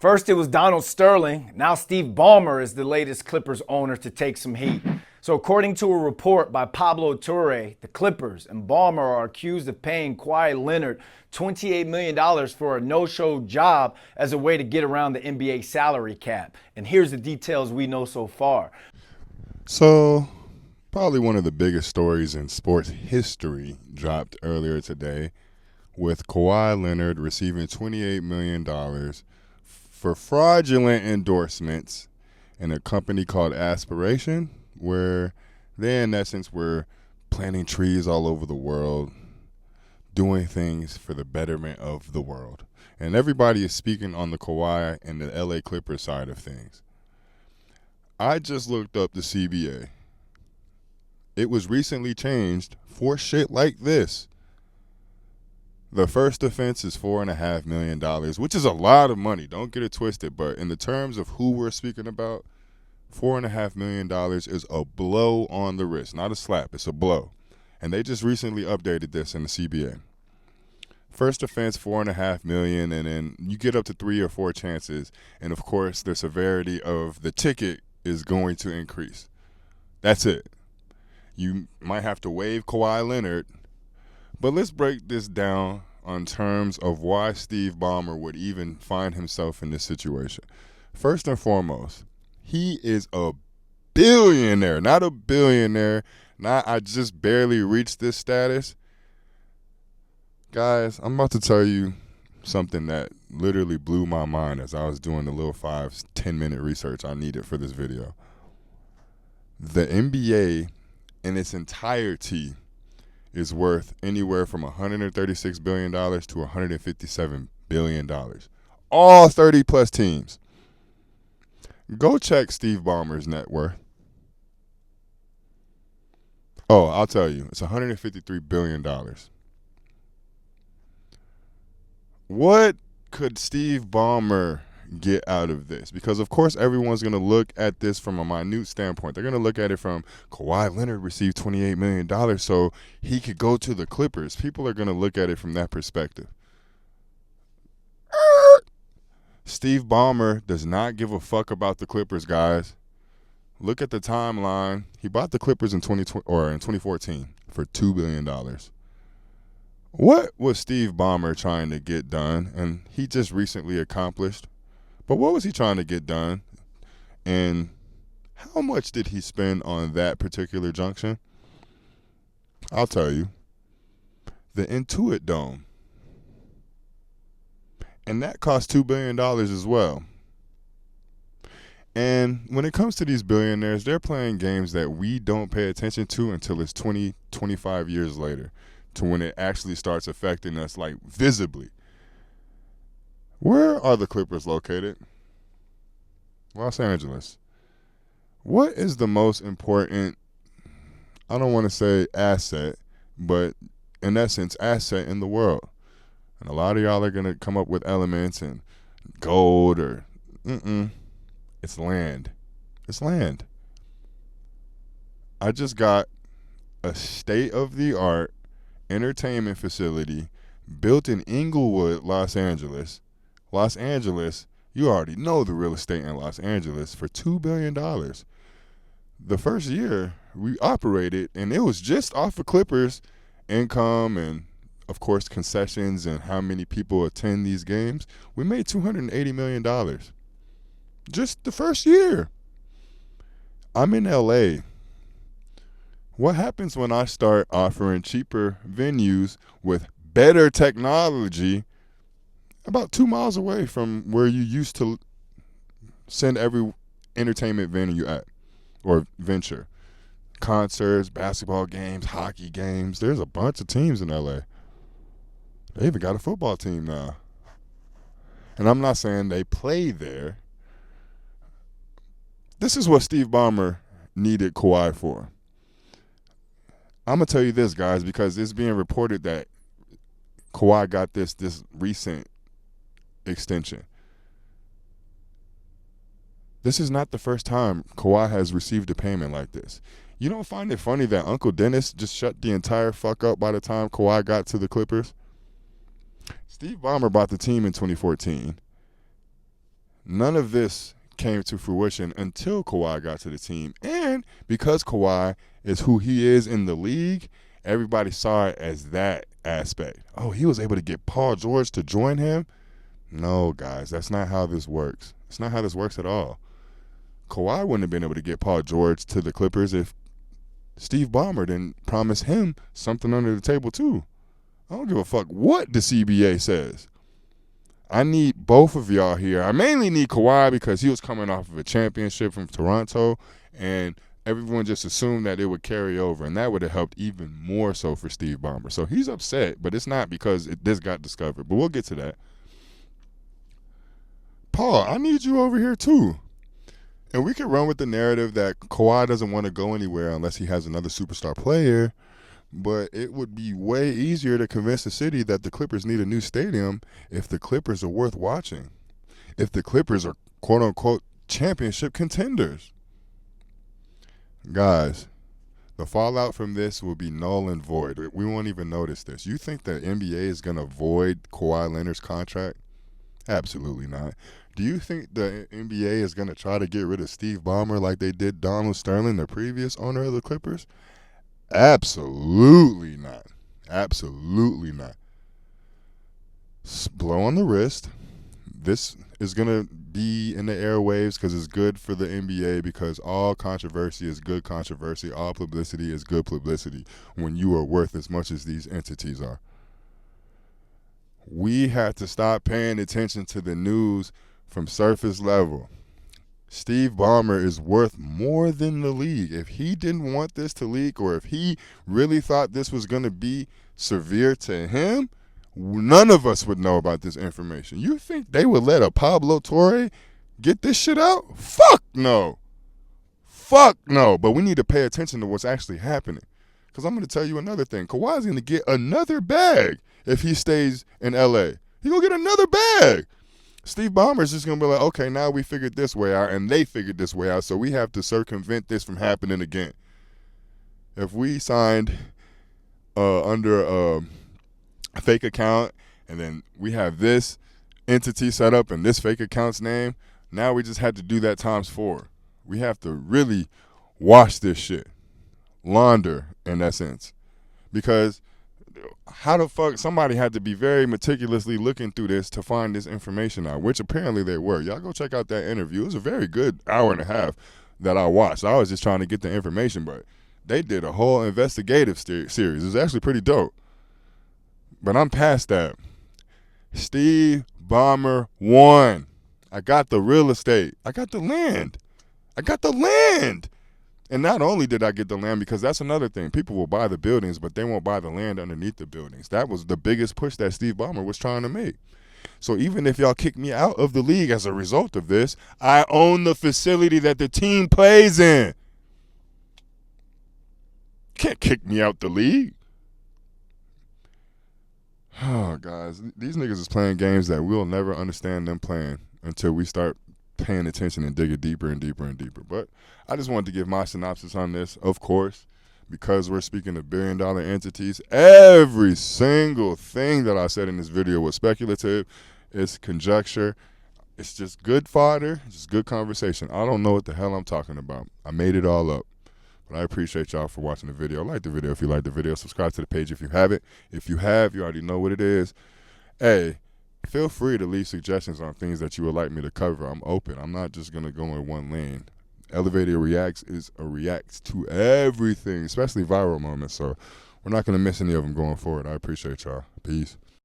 First, it was Donald Sterling. Now, Steve Ballmer is the latest Clippers owner to take some heat. So, according to a report by Pablo Toure, the Clippers and Ballmer are accused of paying Kawhi Leonard $28 million for a no-show job as a way to get around the NBA salary cap. And here's the details we know so far. So, probably one of the biggest stories in sports history dropped earlier today with Kawhi Leonard receiving $28 million for fraudulent endorsements in a company called Aspiration, where they, in essence, were planting trees all over the world, doing things for the betterment of the world. And everybody is speaking on the Kawhi and the LA Clippers side of things. I just looked up the CBA. It was recently changed for shit like this. The first offense is $4.5 million, which is a lot of money. Don't get it twisted. But in the terms of who we're speaking about, $4.5 million is a blow on the wrist. Not a slap. It's a blow. And they just recently updated this in the CBA. First offense, $4.5 million, and then you get up to 3 or 4 chances. And, of course, the severity of the ticket is going to increase. That's it. You might have to waive Kawhi Leonard. But let's break this down on terms of why Steve Ballmer would even find himself in this situation. First and foremost, he is a billionaire, not a billionaire. Not I just barely reached this status. Guys, I'm about to tell you something that literally blew my mind as I was doing the little 5-10 minute research I needed for this video. The NBA in its entirety is worth anywhere from $136 billion to $157 billion. All 30-plus teams. Go check Steve Ballmer's net worth. Oh, I'll tell you. It's $153 billion. What could Steve Ballmer get out of this? Because, of course, everyone's going to look at this from a minute standpoint. They're going to look at it from Kawhi Leonard received $28 million, so he could go to the Clippers. People are going to look at it from that perspective. Steve Ballmer does not give a fuck about the Clippers, guys. Look at the timeline. He bought the Clippers in 2014 for $2 billion. What was Steve Ballmer trying to get done? And he just recently accomplished. But what was he trying to get done? And how much did he spend on that particular junction? I'll tell you. The Intuit Dome. And that cost $2 billion as well. And when it comes to these billionaires, they're playing games that we don't pay attention to until it's 20, 25 years later, to when it actually starts affecting us, like, visibly. Where are the Clippers located? Los Angeles. What is the most important, I don't want to say asset, but in essence, asset in the world? And a lot of y'all are going to come up with elements and gold or, it's land. It's land. I just got a state-of-the-art entertainment facility built in Inglewood, Los Angeles. Los Angeles, you already know the real estate in Los Angeles, for $2 billion. The first year we operated, and it was just off of Clippers income and, of course, concessions and how many people attend these games. We made $280 million. Just the first year. I'm in LA. What happens when I start offering cheaper venues with better technology about 2 miles away from where you used to send every entertainment venue at or venture? Concerts, basketball games, hockey games. There's a bunch of teams in LA. They even got a football team now. And I'm not saying they play there. This is what Steve Ballmer needed Kawhi for. I'm going to tell you this, guys, because it's being reported that Kawhi got this recent extension. This is not the first time Kawhi has received a payment like this. You don't find it funny that Uncle Dennis just shut the entire fuck up by the time Kawhi got to the Clippers? Steve Ballmer bought the team in 2014. None of this came to fruition until Kawhi got to the team. And because Kawhi is who he is in the league, everybody saw it as that aspect. Oh, he was able to get Paul George to join him? No, guys, that's not how this works. It's not how this works at all. Kawhi wouldn't have been able to get Paul George to the Clippers if Steve Ballmer didn't promise him something under the table too. I don't give a fuck what the CBA says. I need both of y'all here. I mainly need Kawhi because he was coming off of a championship from Toronto, and everyone just assumed that it would carry over, and that would have helped even more so for Steve Ballmer. So he's upset, but it's not because this got discovered. But we'll get to that. Paul, I need you over here too. And we can run with the narrative that Kawhi doesn't want to go anywhere unless he has another superstar player. But it would be way easier to convince the city that the Clippers need a new stadium if the Clippers are worth watching. If the Clippers are quote-unquote championship contenders. Guys, the fallout from this will be null and void. We won't even notice this. You think the NBA is going to void Kawhi Leonard's contract? Absolutely not. Do you think the NBA is going to try to get rid of Steve Ballmer like they did Donald Sterling, the previous owner of the Clippers? Absolutely not. Absolutely not. Blow on the wrist. This is going to be in the airwaves because it's good for the NBA, because all controversy is good controversy. All publicity is good publicity when you are worth as much as these entities are. We have to stop paying attention to the news from surface level. Steve Ballmer is worth more than the league. If he didn't want this to leak, or if he really thought this was going to be severe to him, none of us would know about this information. You think they would let a Pablo Torre get this shit out? Fuck no. Fuck no. But we need to pay attention to what's actually happening. Because I'm going to tell you another thing. Kawhi's going to get another bag if he stays in L.A. He's going to get another bag. Steve Ballmer's just going to be like, okay, now we figured this way out, and they figured this way out, so we have to circumvent this from happening again. If we signed under a fake account, and then we have this entity set up and this fake account's name, now we just had to do that times 4. We have to really wash this shit. Launder, in essence. Because how the fuck, somebody had to be very meticulously looking through this to find this information out, which apparently they were. Y'all go check out that interview. It was a very good hour and a half that I watched. I was just trying to get the information, but they did a whole investigative series. It was actually pretty dope. But I'm past that. Steve Ballmer won. I got the real estate. I got the land. And not only did I get the land, because that's another thing. People will buy the buildings, but they won't buy the land underneath the buildings. That was the biggest push that Steve Ballmer was trying to make. So even if y'all kick me out of the league as a result of this, I own the facility that the team plays in. Can't kick me out the league. Oh, guys, these niggas is playing games that we'll never understand them playing until we start paying attention and digging deeper and deeper and deeper. But I just wanted to give my synopsis on this. Of course, because we're speaking of billion-dollar entities, every single thing that I said in this video was speculative. It's conjecture. It's just good fodder. It's just good conversation. I don't know what the hell I'm talking about. I made it all up. But I appreciate y'all for watching the video. Like the video if you like the video. Subscribe to the page if you haven't. If you have, you already know what it is. Hey, feel free to leave suggestions on things that you would like me to cover. I'm open. I'm not just going to go in one lane. Elevator Reacts reacts to everything, especially viral moments. So we're not going to miss any of them going forward. I appreciate y'all. Peace.